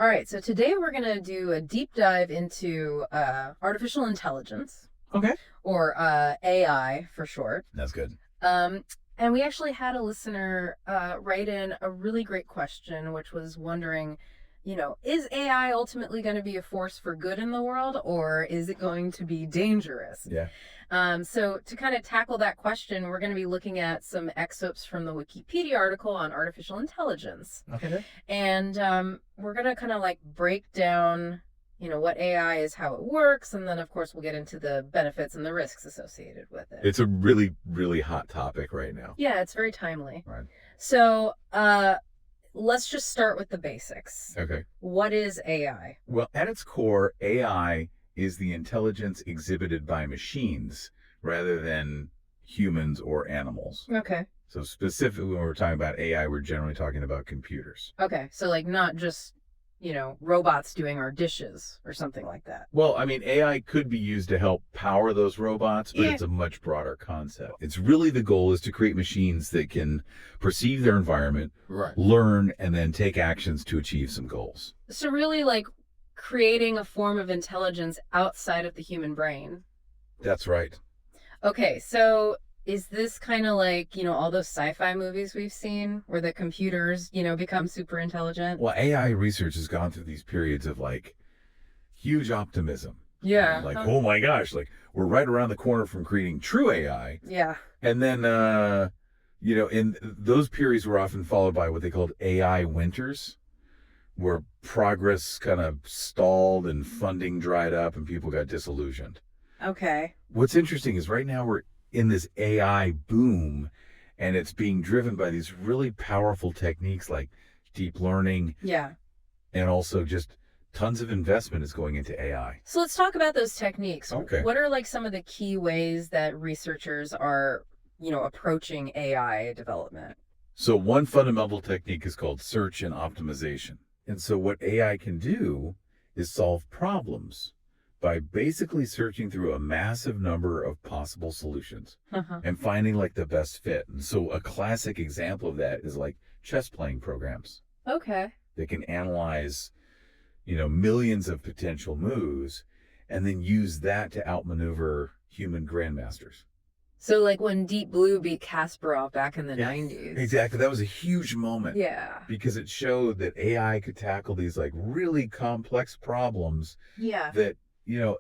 All right, so today we're going to do a deep dive into artificial intelligence, Okay. or AI for short. That's good. Um, and we actually had a listener write in a really great question, which was wondering, is AI ultimately going to be a force for good in the world, or is it going to be dangerous? Yeah. So to kind of tackle that question, we're going to be looking at some excerpts from the Wikipedia article on artificial intelligence. Okay. And we're going to kind of like break down, what AI is, how it works, and then of course we'll get into the benefits and the risks associated with it. It's a really, really hot topic right now. Yeah, it's very timely. Right. So let's just start with the basics. Okay. What is AI? Well, at its core, AI is the intelligence exhibited by machines rather than humans or animals. Okay. So specifically when we're talking about AI, we're generally talking about computers. Okay, so like not just, robots doing our dishes or something like that. Well, I mean, AI could be used to help power those robots, but Yeah. it's a much broader concept. It's really the goal is to create machines that can perceive their environment, Right. learn, and then take actions to achieve some goals. So really like creating a form of intelligence outside of the human brain. That's right. Okay, so is this kind of like, all those sci-fi movies we've seen where the computers, become super intelligent? Well, AI research has gone through these periods of like huge optimism. Yeah. Like, oh my gosh, like we're right around the corner from creating true AI. Yeah. And then, in those periods were often followed by what they called AI winters, where progress kind of stalled and funding dried up and people got disillusioned. Okay. What's interesting is right now we're in this AI boom, and it's being driven by these really powerful techniques like deep learning, Yeah. and also just tons of investment is going into AI. So let's talk about those techniques. Okay. What are like some of the key ways that researchers are, approaching AI development? So one fundamental technique is called search and optimization. And so what AI can do is solve problems by basically searching through a massive number of possible solutions Uh-huh. and finding like the best fit. And so a classic example of that is like chess playing programs. Okay. They can analyze, millions of potential moves and then use that to outmaneuver human grandmasters. So like when Deep Blue beat Kasparov back in the 90s. Exactly. That was a huge moment. Yeah. Because it showed that AI could tackle these like really complex problems Yeah. that,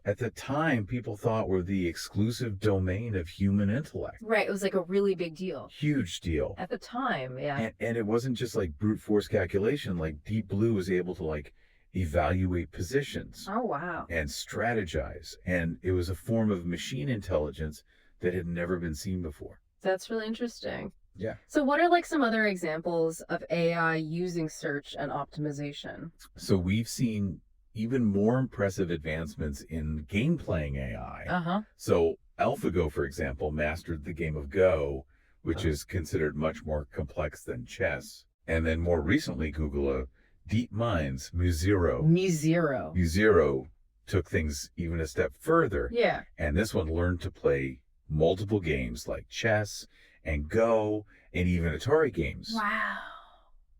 at the time people thought were the exclusive domain of human intellect. Right. It was like a really big deal. Huge deal. At the time, yeah. And it wasn't just like brute force calculation. Like Deep Blue was able to like evaluate positions Oh, wow. and strategize. And it was a form of machine intelligence that had never been seen before. That's really interesting. Yeah. So what are like some other examples of AI using search and optimization? So we've seen even more impressive advancements in game playing AI. Uh-huh. So AlphaGo, for example, mastered the game of Go, which is considered much more complex than chess. And then more recently, Google DeepMind's Mu-Zero. Mu-Zero. Mu-Zero took things even a step further. Yeah. And this one learned to play multiple games like chess and Go and even Atari games Wow.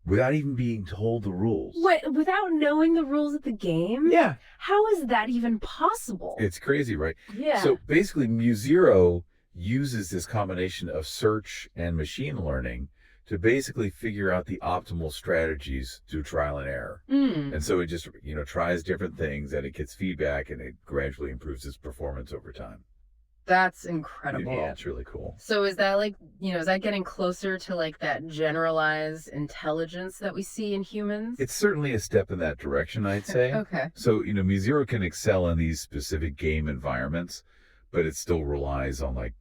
without even being told the rules. What, without knowing the rules of the game? Yeah. How is that even possible? It's crazy, right? Yeah. So basically, Mu-Zero uses this combination of search and machine learning to basically figure out the optimal strategies through trial and error. And so it just, tries different things and it gets feedback and it gradually improves its performance over time. That's incredible. Yeah, it's really cool. So is that like, is that getting closer to like that generalized intelligence that we see in humans? It's certainly a step in that direction, I'd say. Okay. So, Mu-Zero can excel in these specific game environments, but it still relies on like,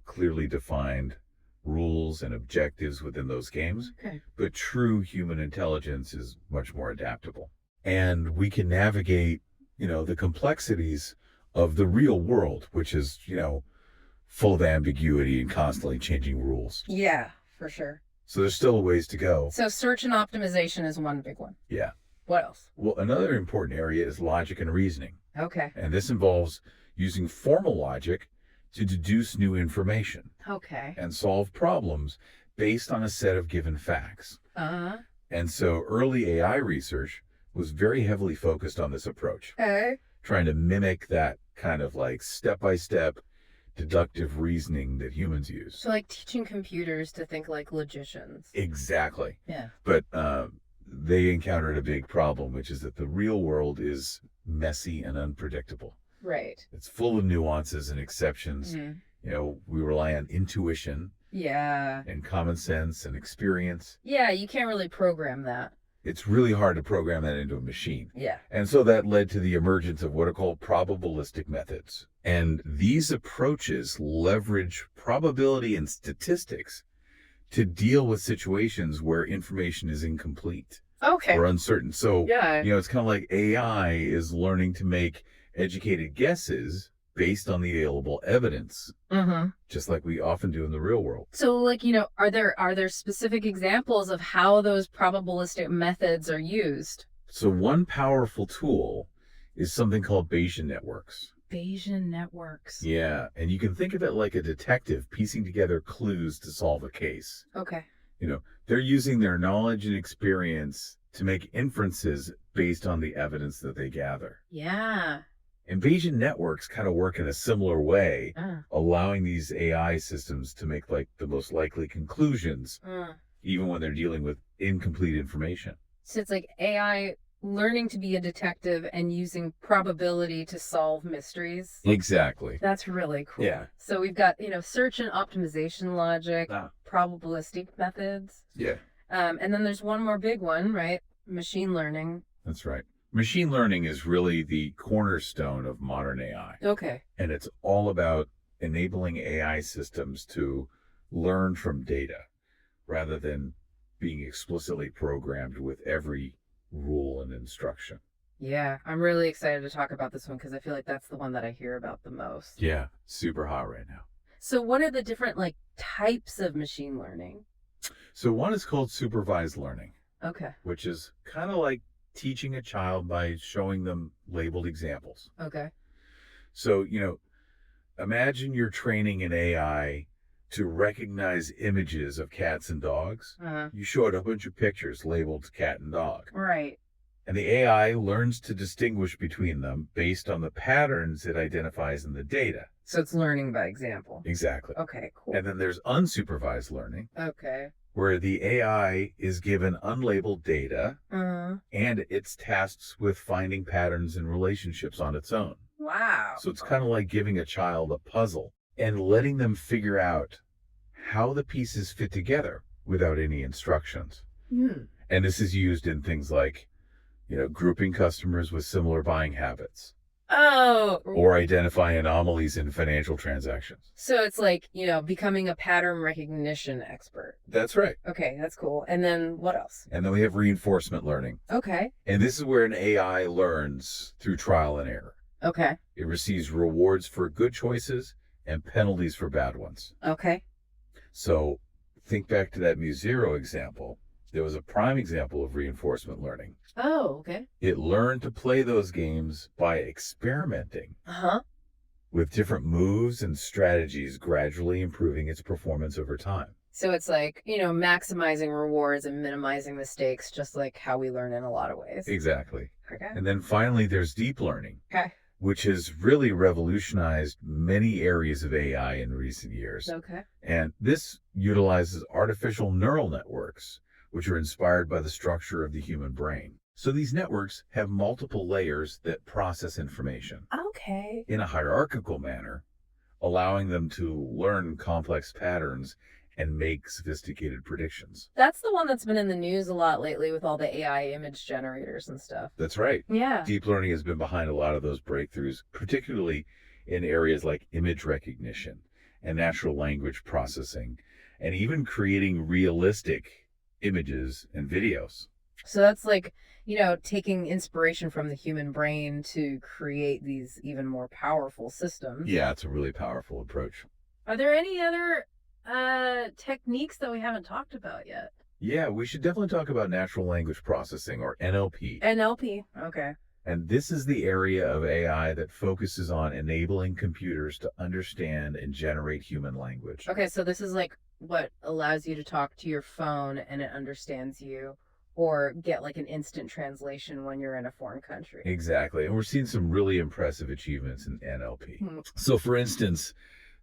clearly defined rules and objectives within those games. Okay. But true human intelligence is much more adaptable. And we can navigate, the complexities of the real world, which is, full of ambiguity and constantly changing rules. Yeah, for sure. So there's still a ways to go. So search and optimization is one big one. Yeah. What else? Well, another important area is logic and reasoning. Okay. And this involves using formal logic to deduce new information Okay. and solve problems based on a set of given facts. Uh-huh. And so early AI research was very heavily focused on this approach, Okay. trying to mimic that kind of like step-by-step deductive reasoning that humans use. So like teaching computers to think like logicians. Exactly. Yeah. But they encountered a big problem, which is that the real world is messy and unpredictable. Right. It's full of nuances and exceptions. Mhm. You know, we rely on intuition Yeah. and common sense and experience. Yeah, you can't really program that. It's really hard to program that into a machine. Yeah. And so that led to the emergence of what are called probabilistic methods. And these approaches leverage probability and statistics to deal with situations where information is incomplete Okay. or uncertain. So, Yeah. you know, it's kind of like AI is learning to make educated guesses based on the available evidence, Mm-hmm. just like we often do in the real world. So like, are there specific examples of how those probabilistic methods are used? So one powerful tool is something called Bayesian networks. Bayesian networks. Yeah, and you can think of it like a detective piecing together clues to solve a case. Okay. You know, they're using their knowledge and experience to make inferences based on the evidence that they gather. Yeah. And Bayesian networks kind of work in a similar way, Uh, allowing these AI systems to make like the most likely conclusions, uh. even when they're dealing with incomplete information. So it's like AI learning to be a detective and using probability to solve mysteries. Exactly. That's really cool. Yeah. So we've got, search and optimization logic, Ah. probabilistic methods. Yeah, And then there's one more big one, right? Machine learning. that's right. Machine learning is really the cornerstone of modern AI. Okay. And it's all about enabling AI systems to learn from data rather than being explicitly programmed with every rule and instruction. Yeah, I'm really excited to talk about this one because I feel like that's the one that I hear about the most. Yeah, super hot right now. So what are the different like types of machine learning? So one is called supervised learning, Okay. which is kind of like teaching a child by showing them labeled examples. Okay. So, you know, imagine you're training an AI to recognize images of cats and dogs. Uh-huh. You show it a bunch of pictures labeled cat and dog. Right. And the AI learns to distinguish between them based on the patterns it identifies in the data. So it's learning by example. Exactly. Okay, cool. And then there's unsupervised learning, Okay. where the AI is given unlabeled data Uh-huh. and it's tasked with finding patterns and relationships on its own. Wow. So it's kind of like giving a child a puzzle and letting them figure out how the pieces fit together without any instructions. Hmm. And this is used in things like, you know, grouping customers with similar buying habits Oh. or identifying anomalies in financial transactions. So it's like, becoming a pattern recognition expert. That's right. Okay, that's cool. And then what else? And then we have reinforcement learning. Okay. And this is where an AI learns through trial and error. Okay. It receives rewards for good choices and penalties for bad ones. Okay. So think back to that Mu-Zero example. There was a prime example of reinforcement learning. Oh, okay. It learned to play those games by experimenting Uh-huh. with different moves and strategies, gradually improving its performance over time. So it's like, maximizing rewards and minimizing mistakes, just like how we learn in a lot of ways. Exactly. Okay. And then finally, there's deep learning, Okay. which has really revolutionized many areas of AI in recent years. Okay. And this utilizes artificial neural networks, which are inspired by the structure of the human brain. So these networks have multiple layers that process information Okay. in a hierarchical manner, allowing them to learn complex patterns and make sophisticated predictions. That's the one that's been in the news a lot lately with all the AI image generators and stuff. That's right. Yeah. Deep learning has been behind a lot of those breakthroughs, particularly in areas like image recognition and natural language processing, and even creating realistic images and videos. So that's like, taking inspiration from the human brain to create these even more powerful systems. Yeah, it's a really powerful approach. Are there any other techniques that we haven't talked about yet? Yeah, we should definitely talk about natural language processing, or NLP. NLP. Okay. And this is the area of AI that focuses on enabling computers to understand and generate human language. Okay, so this is like what allows you to talk to your phone and it understands you, or get like an instant translation when you're in a foreign country. Exactly. And we're seeing some really impressive achievements in NLP. Hmm. So, for instance,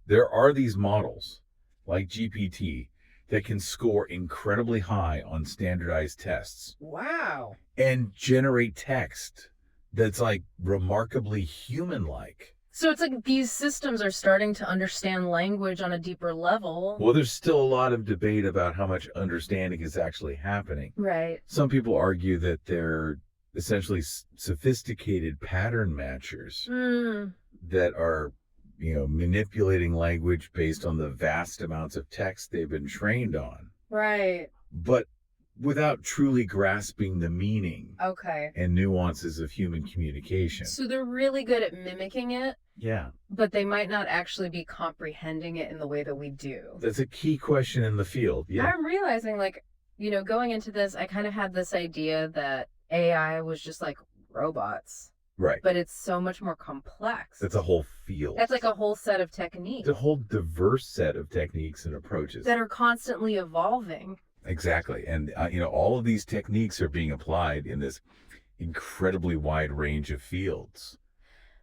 there are these models like GPT that can score incredibly high on standardized tests Wow. and generate text that's like remarkably human-like. So it's like these systems are starting to understand language on a deeper level. Well, there's still a lot of debate about how much understanding is actually happening. Right. Some people argue that they're essentially sophisticated pattern matchers Mm, that are, manipulating language based on the vast amounts of text they've been trained on, right. but without truly grasping the meaning Okay. and nuances of human communication. So they're really good at mimicking it, Yeah, but they might not actually be comprehending it in the way that we do. that's a key question in the field. Yeah, I'm realizing, like, going into this, I kind of had this idea that AI was just like robots, right. but it's so much more complex. That's a whole field. It's like a whole set of techniques It's a whole diverse set of techniques and approaches. that are constantly evolving. Exactly. And, all of these techniques are being applied in this incredibly wide range of fields.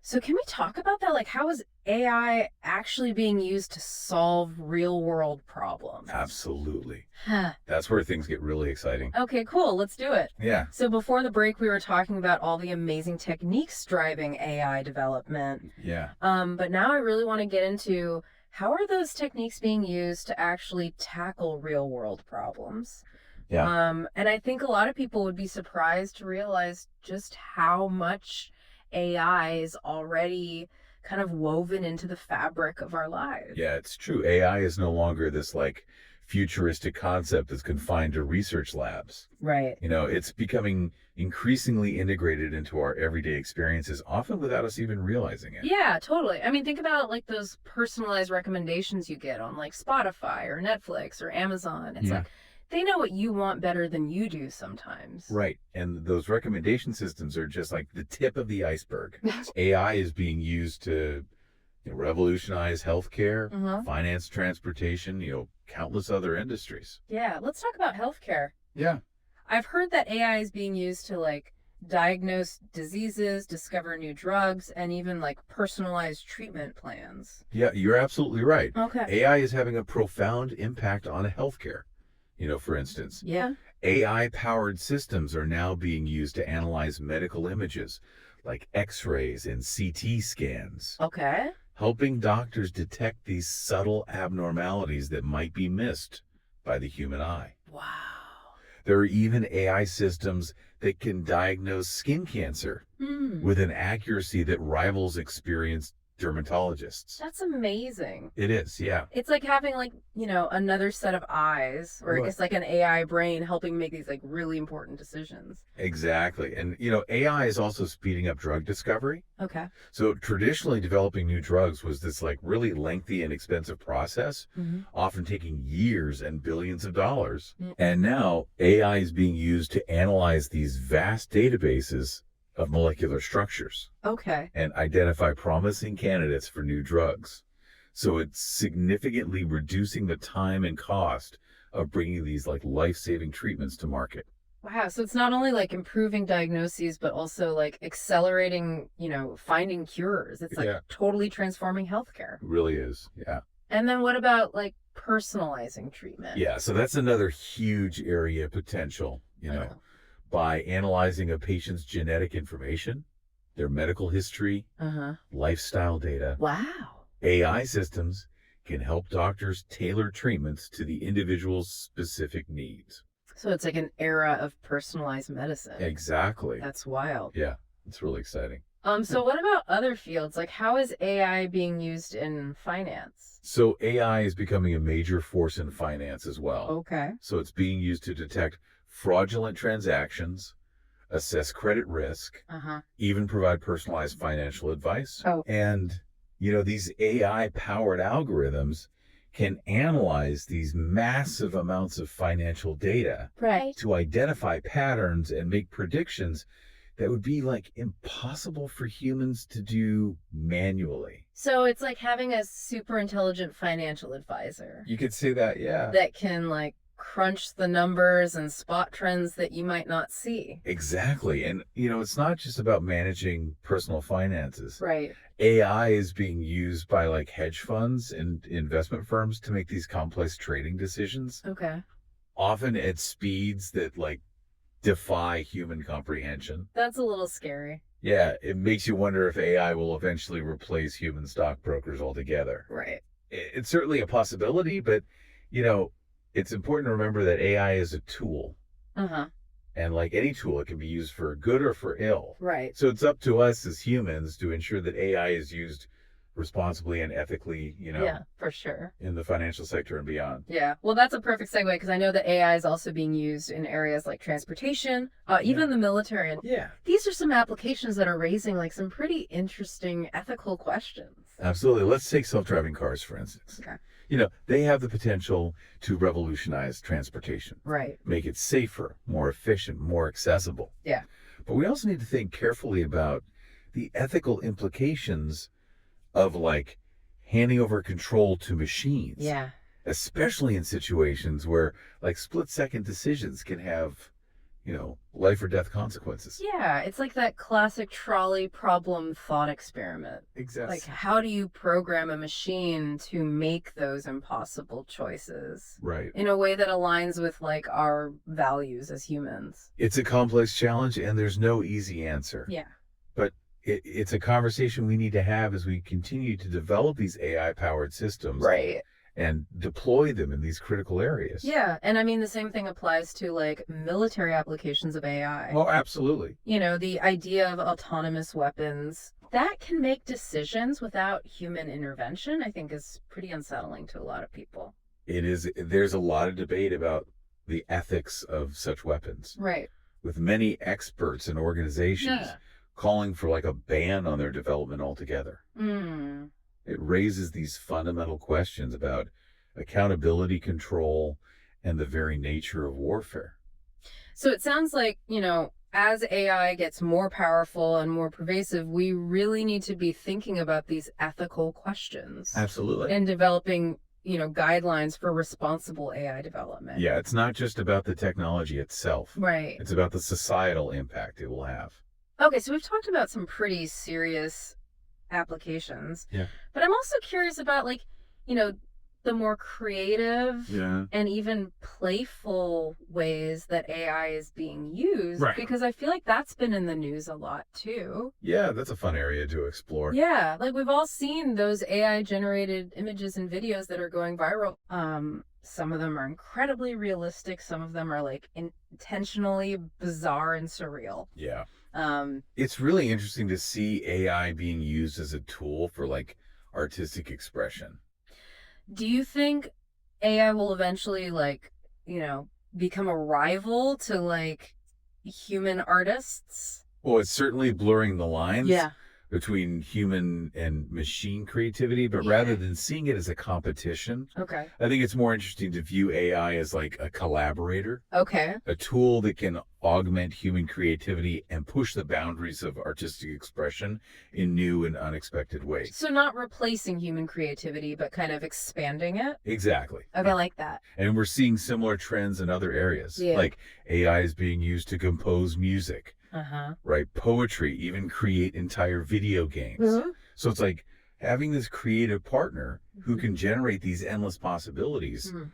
So can we talk about that? Like, how is AI actually being used to solve real world problems? Absolutely. Huh. That's where things get really exciting. Okay, cool. Let's do it. Yeah. So before the break, we were talking about all the amazing techniques driving AI development. Yeah. But now I really want to get into how are those techniques being used to actually tackle real world problems? Yeah. And I think a lot of people would be surprised to realize just how much AI is already kind of woven into the fabric of our lives. Yeah, it's true. AI is no longer this like futuristic concept that's confined to research labs. Right. It's becoming increasingly integrated into our everyday experiences, often without us even realizing it. Yeah, totally. I mean, think about like those personalized recommendations you get on like Spotify or Netflix or Amazon. It's Yeah. like they know what you want better than you do sometimes. Right. And those recommendation systems are just like the tip of the iceberg. AI is being used to revolutionize healthcare, Uh-huh. finance, transportation, countless other industries. Yeah, let's talk about healthcare. Yeah. I've heard that AI is being used to like diagnose diseases, discover new drugs, and even like personalized treatment plans. Yeah, you're absolutely right. Okay. AI is having a profound impact on healthcare. For instance, Yeah. AI-powered systems are now being used to analyze medical images like X-rays and CT scans, Okay. helping doctors detect these subtle abnormalities that might be missed by the human eye. Wow. There are even AI systems that can diagnose skin cancer Hmm. with an accuracy that rivals experienced dermatologists. That's amazing. It is, yeah. It's like having like, another set of eyes, or I Right. guess like an AI brain helping make these like really important decisions. Exactly. And, AI is also speeding up drug discovery. Okay. So traditionally developing new drugs was this like really lengthy and expensive process, Mm-hmm. often taking years and billions of dollars. Mm. And now AI is being used to analyze these vast databases of molecular structures Okay. and identify promising candidates for new drugs. So it's significantly reducing the time and cost of bringing these like life-saving treatments to market. Wow. So it's not only like improving diagnoses, but also like accelerating, finding cures. It's like Yeah. totally transforming healthcare. It really is. Yeah. And then what about like personalizing treatment? Yeah. So that's another huge area of potential, Uh-huh. by analyzing a patient's genetic information, their medical history, Uh-huh. lifestyle data. Wow. AI systems can help doctors tailor treatments to the individual's specific needs. So it's like an era of personalized medicine. Exactly. That's wild. Yeah, it's really exciting. So what about other fields? Like how is AI being used in finance? So AI is becoming a major force in finance as well. Okay. So it's being used to detect fraudulent transactions, assess credit risk, Uh-huh. even provide personalized financial advice. Oh. And, these AI-powered algorithms can analyze these massive amounts of financial data Right. to identify patterns and make predictions that would be like impossible for humans to do manually. So it's like having a super intelligent financial advisor You could say that, yeah. that can like crunch the numbers and spot trends that you might not see. Exactly. And, it's not just about managing personal finances. Right. AI is being used by like hedge funds and investment firms to make these complex trading decisions, Okay. often at speeds that like defy human comprehension. That's a little scary. Yeah, it makes you wonder if AI will eventually replace human stockbrokers altogether. Right. It's certainly a possibility, but, it's important to remember that AI is a tool. Uh-huh. And like any tool, it can be used for good or for ill. Right. So it's up to us as humans to ensure that AI is used responsibly and ethically, Yeah, for sure. in the financial sector and beyond. Yeah. Well, that's a perfect segue because I know that AI is also being used in areas like transportation, even the military. And Yeah. these are some applications that are raising like some pretty interesting ethical questions. Absolutely. Let's take self-driving cars, for instance. Okay. They have the potential to revolutionize transportation, Right. make it safer, more efficient, more accessible. Yeah. But we also need to think carefully about the ethical implications of like handing over control to machines. Yeah. Especially in situations where like split-second decisions can have, life or death consequences. Yeah. It's like that classic trolley problem thought experiment. Exactly. Like, how do you program a machine to make those impossible choices Right. in a way that aligns with like our values as humans? It's a complex challenge and there's no easy answer. Yeah. But it's a conversation we need to have as we continue to develop these AI-powered systems. Right. And deploy them in these critical areas. Yeah. And I mean, the same thing applies to like military applications of AI. Oh, absolutely. The idea of autonomous weapons that can make decisions without human intervention, I think is pretty unsettling to a lot of people. It is. There's a lot of debate about the ethics of such weapons, Right. with many experts and organizations calling for like a ban on their development altogether. Mm. It raises these fundamental questions about accountability, control, and the very nature of warfare. So it sounds like, as AI gets more powerful and more pervasive, we really need to be thinking about these ethical questions Absolutely. and developing, guidelines for responsible AI development. Yeah, it's not just about the technology itself. Right. It's about the societal impact it will have. Okay, so we've talked about some pretty serious applications. Yeah. But I'm also curious about like, the more creative and even playful ways that AI is being used. Right. Because I feel like that's been in the news a lot too. Yeah, that's a fun area to explore. Yeah, like we've all seen those AI generated images and videos that are going viral. Some of them are incredibly realistic. Some of them are like intentionally bizarre and surreal. Yeah. Um, It's really interesting to see AI being used as a tool for like artistic expression. do you think AI will eventually like, become a rival to like human artists? Well, it's certainly blurring the lines Yeah. between human and machine creativity, but Yeah. rather than seeing it as a competition, Okay. I think it's more interesting to view AI as like a collaborator, Okay. a tool that can augment human creativity and push the boundaries of artistic expression in new and unexpected ways. So not replacing human creativity, but kind of expanding it. Exactly. Okay, I like that. And we're seeing similar trends in other areas. Yeah. Like AI is being used to compose music, Uh-huh. write poetry, even create entire video games. Mhm. So it's like having this creative partner who can generate these endless possibilities, Mhm.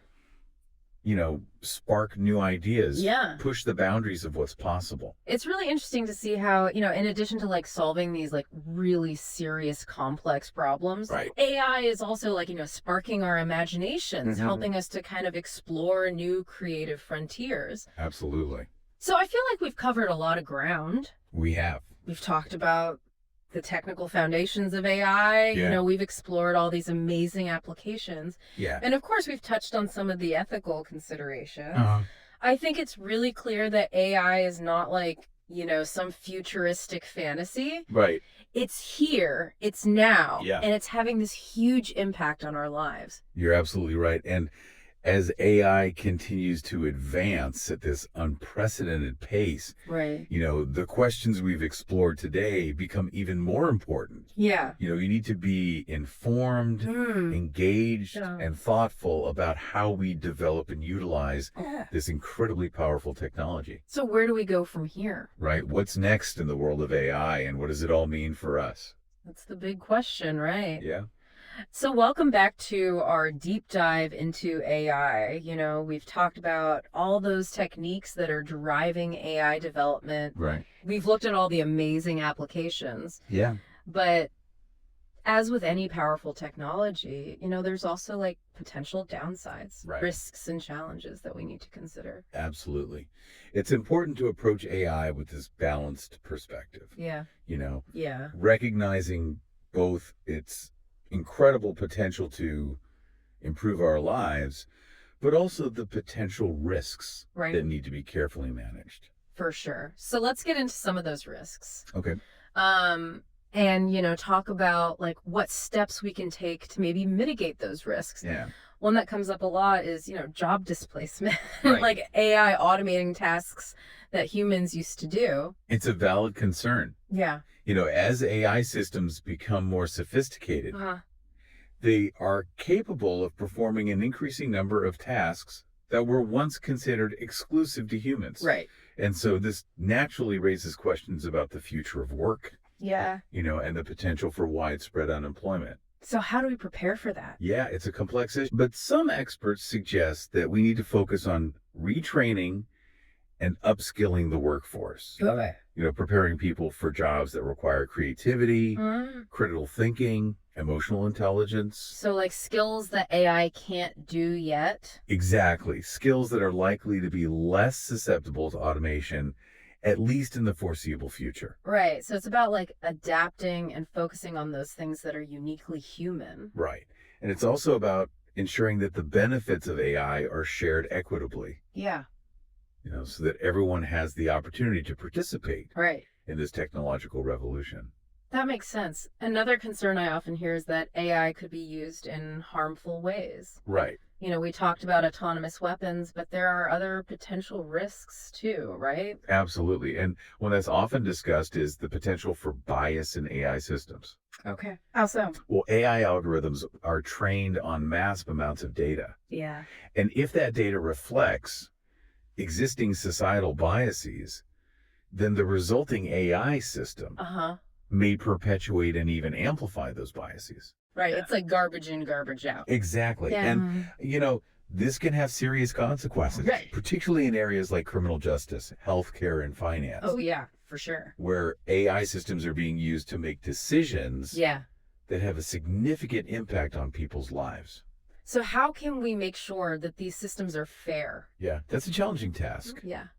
spark new ideas, Yeah. push the boundaries of what's possible. It's really interesting to see how, in addition to like solving these like really serious complex problems, Right. AI is also like, sparking our imaginations, Mhm. helping us to kind of explore new creative frontiers. Absolutely. So I feel like we've covered a lot of ground. We have. We've talked about the technical foundations of AI. Yeah. We've explored all these amazing applications. Yeah. And of course, we've touched on some of the ethical considerations. Uh-huh. I think it's really clear that AI is not like, some futuristic fantasy. Right. It's here, it's now, Yeah. and it's having this huge impact on our lives. You're absolutely right. And as AI continues to advance at this unprecedented pace, Right. the questions we've explored today become even more important. Yeah. You need to be informed, engaged, Yeah. and thoughtful about how we develop and utilize Yeah. this incredibly powerful technology, So where do we go from here? right? What's next in the world of AI, and what does it all mean for us? That's the big question, right? Yeah. So welcome back to our deep dive into AI. We've talked about all those techniques that are driving AI development. Right. We've looked at all the amazing applications, Yeah. but as with any powerful technology, there's also like potential downsides, Right. risks and challenges that we need to consider. Absolutely. It's important to approach AI with this balanced perspective, Yeah. Yeah. recognizing both its incredible potential to improve our lives, but also the potential risks Right. that need to be carefully managed. For sure. So let's get into some of those risks. Okay. And talk about like what steps we can take to maybe mitigate those risks. Yeah. One that comes up a lot is, job displacement, Right. like AI automating tasks that humans used to do. It's a valid concern. Yeah. As AI systems become more sophisticated, Uh-huh. they are capable of performing an increasing number of tasks that were once considered exclusive to humans. Right. And so this naturally raises questions about the future of work, Yeah. and the potential for widespread unemployment. So how do we prepare for that? Yeah, it's a complex issue. But some experts suggest that we need to focus on retraining and upskilling the workforce. Okay. Preparing people for jobs that require creativity, critical thinking, emotional intelligence. So like skills that AI can't do yet. Exactly. Skills that are likely to be less susceptible to automation, at least in the foreseeable future. Right. So it's about like adapting and focusing on those things that are uniquely human. Right. And it's also about ensuring that the benefits of AI are shared equitably, Yeah. so that everyone has the opportunity to participate Right. in this technological revolution. That makes sense. Another concern I often hear is that AI could be used in harmful ways. Right. We talked about autonomous weapons, but there are other potential risks too, right? Absolutely. And one that's often discussed is the potential for bias in AI systems. Okay. How so? Well, AI algorithms are trained on massive amounts of data. Yeah. And if that data reflects existing societal biases, then the resulting AI system Uh-huh. may perpetuate and even amplify those biases. Right. It's like garbage in, garbage out. Exactly. Yeah. And, this can have serious consequences, Right. particularly in areas like criminal justice, healthcare, and finance, Oh, yeah, for sure. where AI systems are being used to make decisions Yeah. that have a significant impact on people's lives. So how can we make sure that these systems are fair? Yeah, that's a challenging task. Yeah.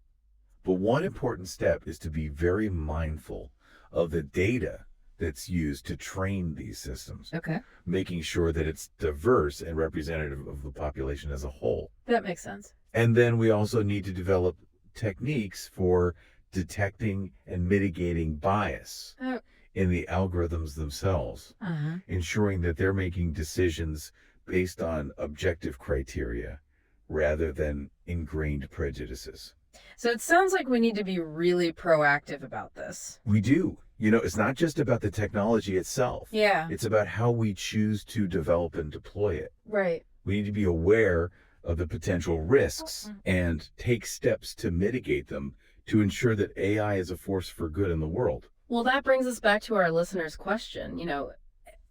But one important step is to be very mindful of the data that's used to train these systems, Okay. making sure that it's diverse and representative of the population as a whole. That makes sense. And then we also need to develop techniques for detecting and mitigating bias Oh. in the algorithms themselves, Uh-huh. ensuring that they're making decisions based on objective criteria rather than ingrained prejudices. So it sounds like we need to be really proactive about this. We do. It's not just about the technology itself. Yeah. It's about how we choose to develop and deploy it. Right. We need to be aware of the potential risks and take steps to mitigate them to ensure that AI is a force for good in the world. Well, that brings us back to our listener's question.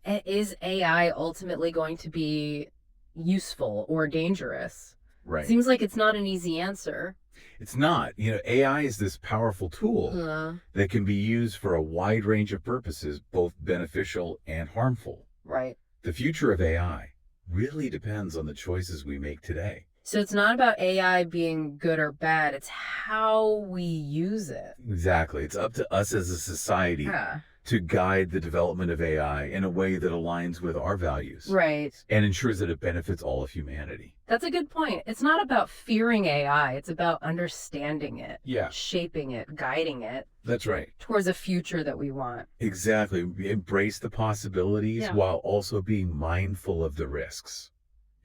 Is AI ultimately going to be useful or dangerous? Right. Seems like it's not an easy answer. It's not. AI is this powerful tool that can be used for a wide range of purposes, both beneficial and harmful. Right. The future of AI really depends on the choices we make today. So it's not about AI being good or bad. It's how we use it. Exactly. It's up to us as a society Yeah. to guide the development of AI in a way that aligns with our values Right. and ensures that it benefits all of humanity. That's a good point. It's not about fearing AI. It's about understanding it, Yeah, shaping it, guiding it that's right. towards a future that we want. Exactly. We embrace the possibilities Yeah. while also being mindful of the risks.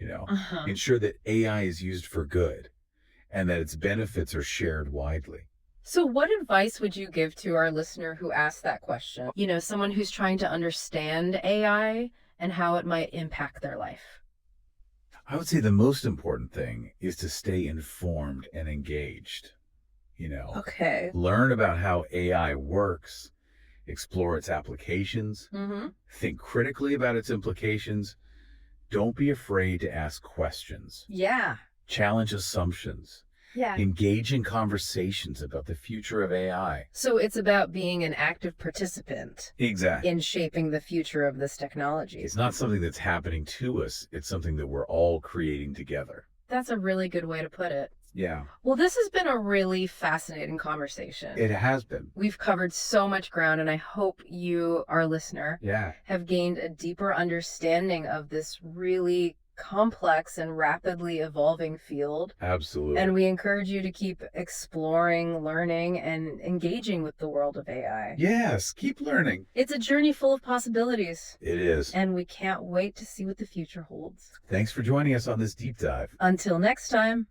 Uh-huh. ensure that AI is used for good and that its benefits are shared widely. So, what advice would you give to our listener who asked that question? Someone who's trying to understand AI and how it might impact their life. I would say the most important thing is to stay informed and engaged. Okay. Learn about how AI works, explore its applications, Mm-hmm. think critically about its implications. Don't be afraid to ask questions, Yeah. challenge assumptions, Yeah. engage in conversations about the future of AI. So it's about being an active participant Exactly. in shaping the future of this technology. It's not something that's happening to us, it's something that we're all creating together. That's a really good way to put it. Yeah, Well, this has been a really fascinating conversation. it has been. We've covered so much ground, and I hope you, our listener, Yeah. have gained a deeper understanding of this really complex and rapidly evolving field. Absolutely. And we encourage you to keep exploring, learning, and engaging with the world of AI. Yes, keep learning. It's a journey full of possibilities, It is. and we can't wait to see what the future holds. Thanks for joining us on this deep dive. Until next time.